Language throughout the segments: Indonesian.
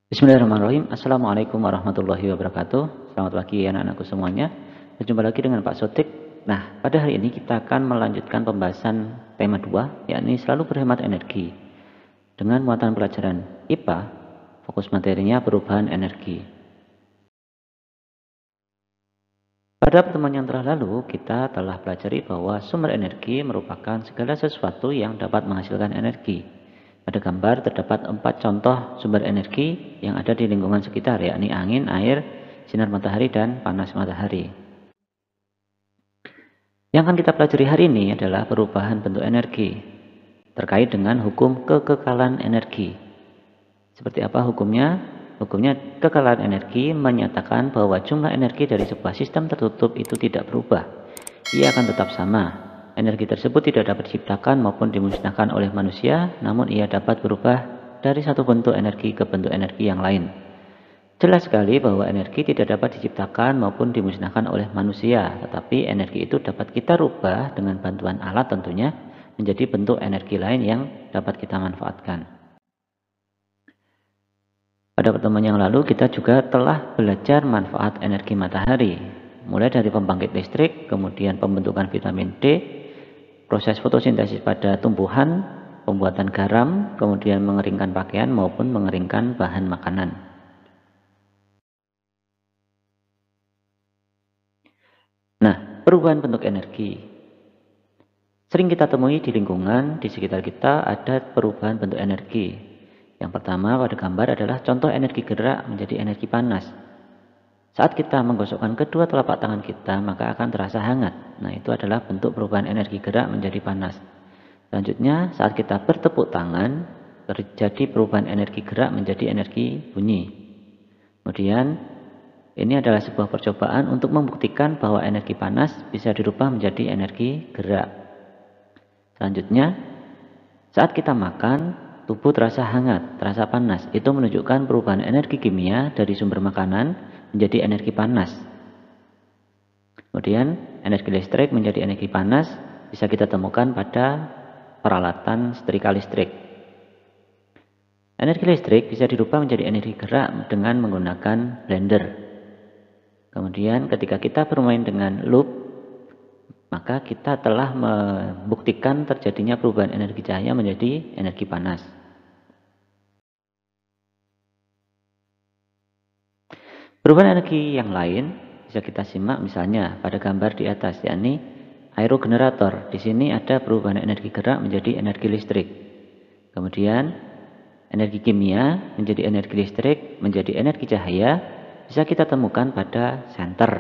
Bismillahirrahmanirrahim. Assalamualaikum warahmatullahi wabarakatuh. Selamat pagi anak-anakku semuanya. Berjumpa lagi dengan Pak Sotik. Nah, pada hari ini kita akan melanjutkan pembahasan tema 2, yakni selalu berhemat energi. Dengan muatan pelajaran IPA, fokus materinya perubahan energi. Pada pertemuan yang telah lalu, kita telah pelajari bahwa sumber energi merupakan segala sesuatu yang dapat menghasilkan energi. Pada gambar terdapat 4 contoh sumber energi yang ada di lingkungan sekitar, yakni angin, air, sinar matahari, dan panas matahari. Yang akan kita pelajari hari ini adalah perubahan bentuk energi terkait dengan hukum kekekalan energi. Seperti apa hukumnya? Hukumnya kekekalan energi menyatakan bahwa jumlah energi dari sebuah sistem tertutup itu tidak berubah. Ia akan tetap sama. Energi tersebut tidak dapat diciptakan maupun dimusnahkan oleh manusia, namun ia dapat berubah dari satu bentuk energi ke bentuk energi yang lain. Jelas sekali bahwa energi tidak dapat diciptakan maupun dimusnahkan oleh manusia, tetapi energi itu dapat kita rubah dengan bantuan alat tentunya menjadi bentuk energi lain yang dapat kita manfaatkan. Pada pertemuan yang lalu kita juga telah belajar manfaat energi matahari, mulai dari pembangkit listrik, kemudian pembentukan vitamin D, proses fotosintesis pada tumbuhan, pembuatan garam, kemudian mengeringkan pakaian maupun mengeringkan bahan makanan. Nah, perubahan bentuk energi. Sering kita temui di lingkungan, di sekitar kita ada perubahan bentuk energi. Yang pertama pada gambar adalah contoh energi gerak menjadi energi panas. Saat kita menggosokkan kedua telapak tangan kita, maka akan terasa hangat. Nah, itu adalah bentuk perubahan energi gerak menjadi panas. Selanjutnya, saat kita bertepuk tangan, terjadi perubahan energi gerak menjadi energi bunyi. Kemudian, ini adalah sebuah percobaan untuk membuktikan bahwa energi panas bisa dirubah menjadi energi gerak. Selanjutnya, saat kita makan, tubuh terasa hangat, terasa panas. Itu menunjukkan perubahan energi kimia dari sumber makanan menjadi energi panas. Kemudian, energi listrik menjadi energi panas bisa kita temukan pada peralatan setrika listrik. Energi listrik bisa dirubah menjadi energi gerak dengan menggunakan blender. Kemudian ketika kita bermain dengan loop, maka kita telah membuktikan terjadinya perubahan energi cahaya menjadi energi panas. Perubahan energi yang lain bisa kita simak misalnya pada gambar di atas, yakni aerogenerator. Di sini ada perubahan energi gerak menjadi energi listrik. Kemudian energi kimia menjadi energi listrik menjadi energi cahaya bisa kita temukan pada senter,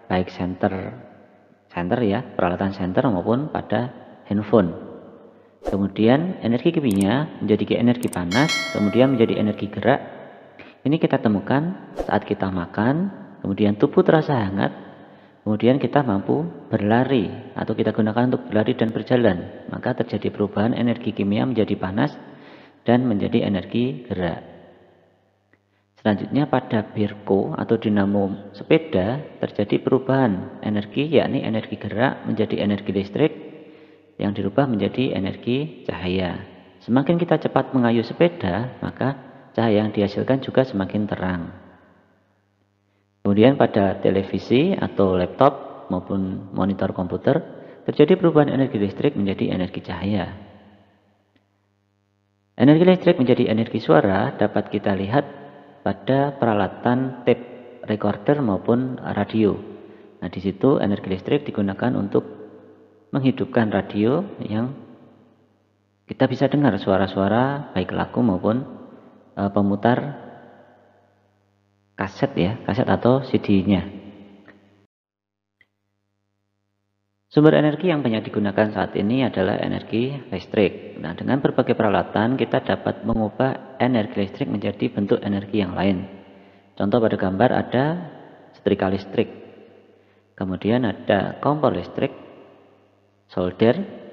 baik senter ya, peralatan senter maupun pada handphone. Kemudian energi kimia menjadi energi panas, kemudian menjadi energi gerak. Ini kita temukan saat kita makan, kemudian tubuh terasa hangat, kemudian kita mampu berlari atau kita gunakan untuk berlari dan berjalan. Maka terjadi perubahan energi kimia menjadi panas dan menjadi energi gerak. Selanjutnya pada birko atau dinamo sepeda terjadi perubahan energi, yakni energi gerak menjadi energi listrik yang dirubah menjadi energi cahaya. Semakin kita cepat mengayuh sepeda, maka cahaya yang dihasilkan juga semakin terang. Kemudian pada televisi atau laptop maupun monitor komputer terjadi perubahan energi listrik menjadi energi cahaya. Energi listrik menjadi energi suara dapat kita lihat pada peralatan tape recorder maupun radio. Nah, di situ energi listrik digunakan untuk menghidupkan radio yang kita bisa dengar suara-suara baik lagu maupun pemutar kaset ya, kaset atau CD-nya. Sumber energi yang banyak digunakan saat ini adalah energi listrik. Nah, dengan berbagai peralatan kita dapat mengubah energi listrik menjadi bentuk energi yang lain. Contoh pada gambar ada setrika listrik. Kemudian ada kompor listrik, solder,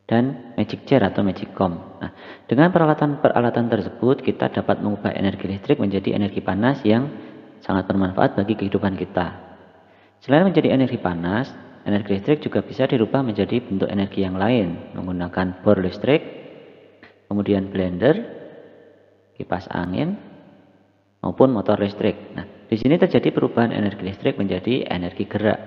dan magic jar atau magic comb. Nah, dengan peralatan tersebut kita dapat mengubah energi listrik menjadi energi panas yang sangat bermanfaat bagi kehidupan kita. Selain menjadi energi panas, energi listrik juga bisa dirubah menjadi bentuk energi yang lain menggunakan bor listrik, kemudian blender, kipas angin, maupun motor listrik. Nah, di sini terjadi perubahan energi listrik menjadi energi gerak.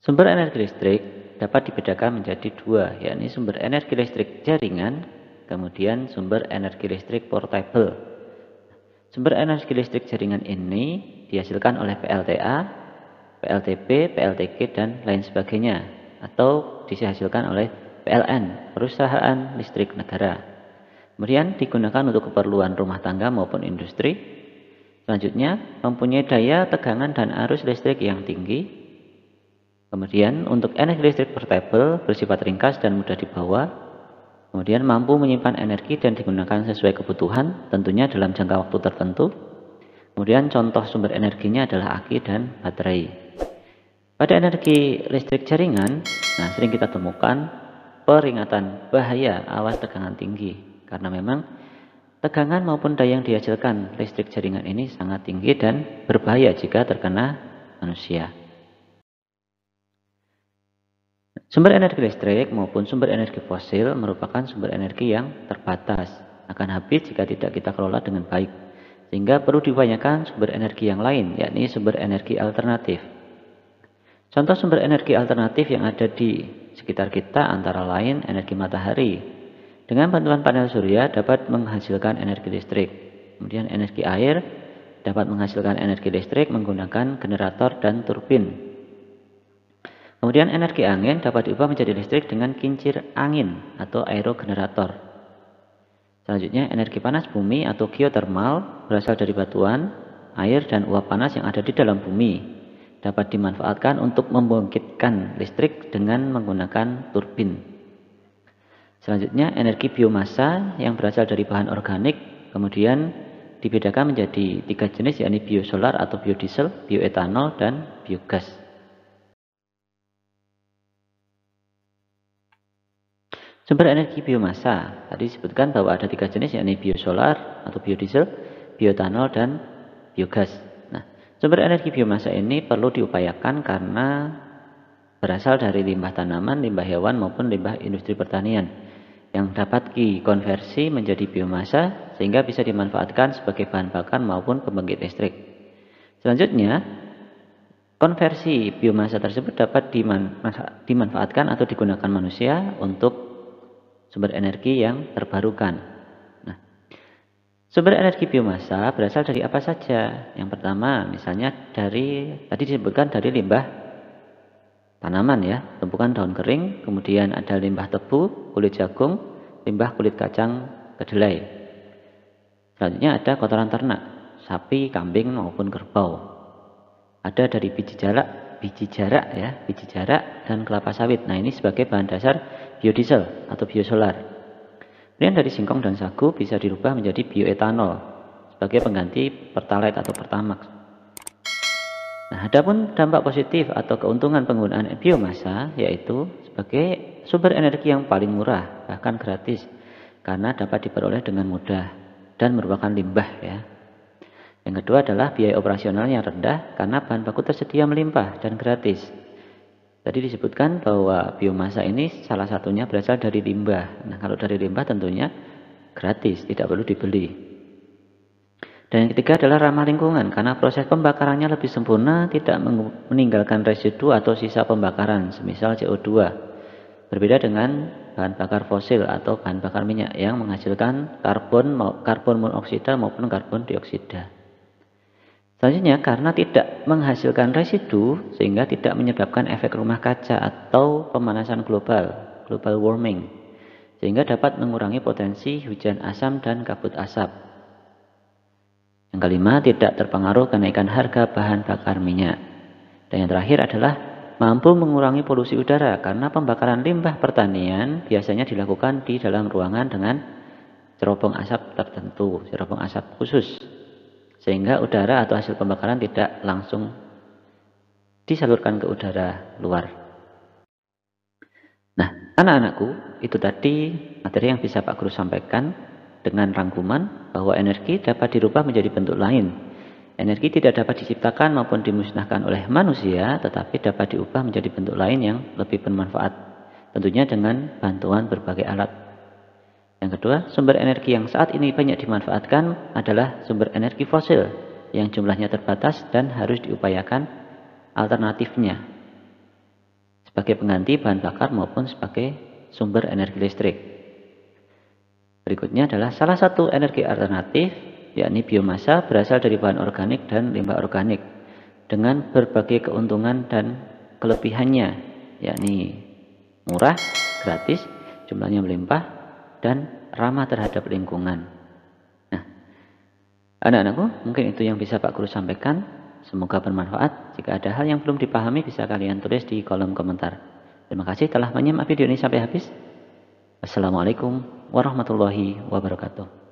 Sumber energi listrik dapat dibedakan menjadi dua, yakni sumber energi listrik jaringan, kemudian sumber energi listrik portable. Sumber energi listrik jaringan ini dihasilkan oleh PLTA, PLTP, PLTG, dan lain sebagainya, atau dihasilkan oleh PLN, perusahaan listrik negara. Kemudian digunakan untuk keperluan rumah tangga maupun industri. Selanjutnya, mempunyai daya tegangan dan arus listrik yang tinggi. Kemudian, untuk energi listrik portable bersifat ringkas dan mudah dibawa. Kemudian mampu menyimpan energi dan digunakan sesuai kebutuhan, tentunya dalam jangka waktu tertentu. Kemudian contoh sumber energinya adalah aki dan baterai. Pada energi listrik jaringan, sering kita temukan peringatan bahaya awas tegangan tinggi. Karena memang tegangan maupun daya yang dihasilkan listrik jaringan ini sangat tinggi dan berbahaya jika terkena manusia. Sumber energi listrik maupun sumber energi fosil merupakan sumber energi yang terbatas, akan habis jika tidak kita kelola dengan baik. Sehingga perlu diupayakan sumber energi yang lain, yakni sumber energi alternatif. Contoh sumber energi alternatif yang ada di sekitar kita antara lain energi matahari. Dengan bantuan panel surya dapat menghasilkan energi listrik. Kemudian energi air dapat menghasilkan energi listrik menggunakan generator dan turbin. Kemudian energi angin dapat diubah menjadi listrik dengan kincir angin atau aerogenerator. Selanjutnya energi panas bumi atau geotermal berasal dari batuan, air, dan uap panas yang ada di dalam bumi. Dapat dimanfaatkan untuk membangkitkan listrik dengan menggunakan turbin. Selanjutnya energi biomasa yang berasal dari bahan organik, kemudian dibedakan menjadi 3 jenis, yakni biosolar atau biodiesel, bioetanol, dan biogas. Sumber energi biomasa, tadi disebutkan bahwa ada 3 jenis, yakni biosolar atau biodiesel, bioetanol, dan biogas. Nah, sumber energi biomasa ini perlu diupayakan karena berasal dari limbah tanaman, limbah hewan, maupun limbah industri pertanian yang dapat dikonversi menjadi biomasa sehingga bisa dimanfaatkan sebagai bahan bakar maupun pembangkit listrik. Selanjutnya, konversi biomasa tersebut dapat dimanfaatkan atau digunakan manusia untuk sumber energi yang terbarukan. Nah, sumber energi biomasa berasal dari apa saja? Yang pertama, misalnya tadi disebutkan dari limbah tanaman ya, tumpukan daun kering, kemudian ada limbah tebu, kulit jagung, limbah kulit kacang kedelai. Selanjutnya ada kotoran ternak, sapi, kambing maupun kerbau. Ada dari biji jarak dan kelapa sawit. Nah, ini sebagai bahan dasar biodiesel atau biosolar. Kemudian dari singkong dan sagu bisa dirubah menjadi bioetanol sebagai pengganti pertalite atau pertamax. Nah, adapun dampak positif atau keuntungan penggunaan biomasa yaitu sebagai sumber energi yang paling murah, bahkan gratis, karena dapat diperoleh dengan mudah dan merupakan limbah ya. Yang kedua adalah biaya operasional yang rendah karena bahan baku tersedia melimpah dan gratis. Tadi disebutkan bahwa biomasa ini salah satunya berasal dari limbah. Nah, kalau dari limbah tentunya gratis, tidak perlu dibeli. Dan yang ketiga adalah ramah lingkungan, karena proses pembakarannya lebih sempurna, tidak meninggalkan residu atau sisa pembakaran, semisal CO2. Berbeda dengan bahan bakar fosil atau bahan bakar minyak yang menghasilkan karbon monoksida maupun karbon dioksida. Selanjutnya, karena tidak menghasilkan residu, sehingga tidak menyebabkan efek rumah kaca atau pemanasan global warming, sehingga dapat mengurangi potensi hujan asam dan kabut asap. Yang kelima, tidak terpengaruh kenaikan harga bahan bakar minyak. Dan yang terakhir adalah mampu mengurangi polusi udara, karena pembakaran limbah pertanian biasanya dilakukan di dalam ruangan dengan cerobong asap tertentu, cerobong asap khusus, sehingga udara atau hasil pembakaran tidak langsung disalurkan ke udara luar. Nah, anak-anakku, itu tadi materi yang bisa Pak Guru sampaikan dengan rangkuman bahwa energi dapat dirubah menjadi bentuk lain. Energi tidak dapat diciptakan maupun dimusnahkan oleh manusia, tetapi dapat diubah menjadi bentuk lain yang lebih bermanfaat, tentunya dengan bantuan berbagai alat. Yang kedua, sumber energi yang saat ini banyak dimanfaatkan adalah sumber energi fosil yang jumlahnya terbatas dan harus diupayakan alternatifnya sebagai pengganti bahan bakar maupun sebagai sumber energi listrik. Berikutnya adalah salah satu energi alternatif, yakni biomasa berasal dari bahan organik dan limbah organik dengan berbagai keuntungan dan kelebihannya, yakni murah, gratis, jumlahnya melimpah, dan ramah terhadap lingkungan. Nah, anak-anakku, mungkin itu yang bisa Pak Guru sampaikan. Semoga bermanfaat. Jika ada hal yang belum dipahami, bisa kalian tulis di kolom komentar. Terima kasih telah menyimak video ini sampai habis. Wassalamualaikum warahmatullahi wabarakatuh.